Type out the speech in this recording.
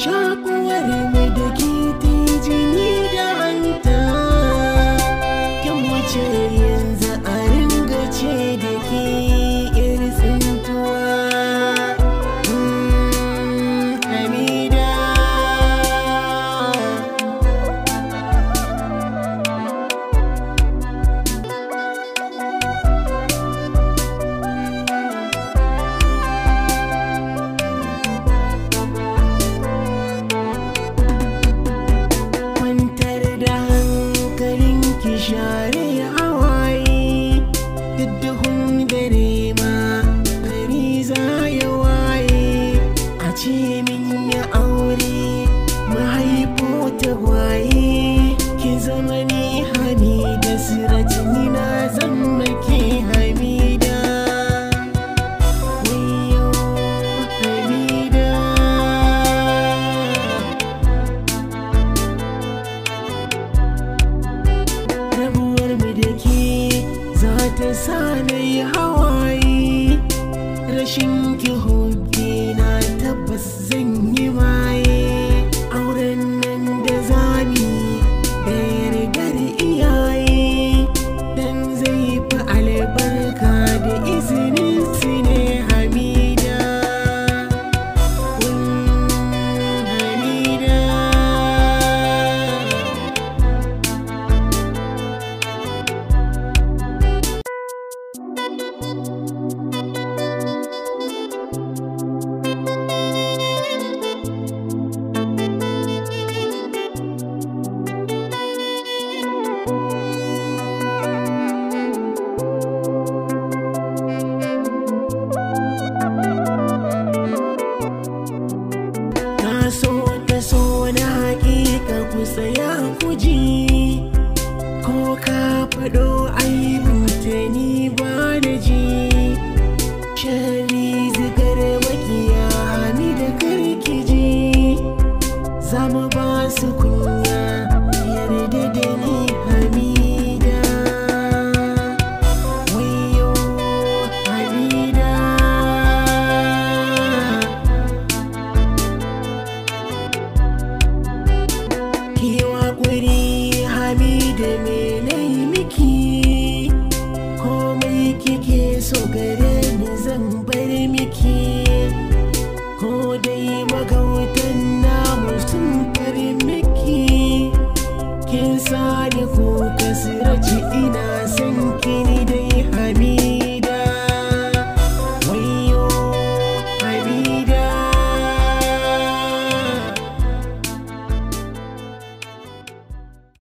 shakuwar mai da kiti jini da hanta kan wuce yanzu a ringa ce da ke yar tsintuwa. Hamida share hawaye duk duhun dare ma gari za ya waye a ce min ya aure mahaifo ta waye ki zama ni Hamida Sirajini na zama ke Hamida. Wayo Hamida ta sa na yi hawaye rashin ki hobi na tabbas zan yi maye auren nan da zani da yardar iyaye dan zai fi albarka da izinin su ne Hamida. Hamida so na hakika ku tsaya ku ji ko ka faɗo aibin ta ni ba na ji shari zigar makiya Hamida karki ji za mu ba su kunya yarda da ni Hamida. Wayo Hamida Hamida me nayi miki komai kike so gare ni zan bar miki ko dai magautan namu sun fari miki kin sani ko kasira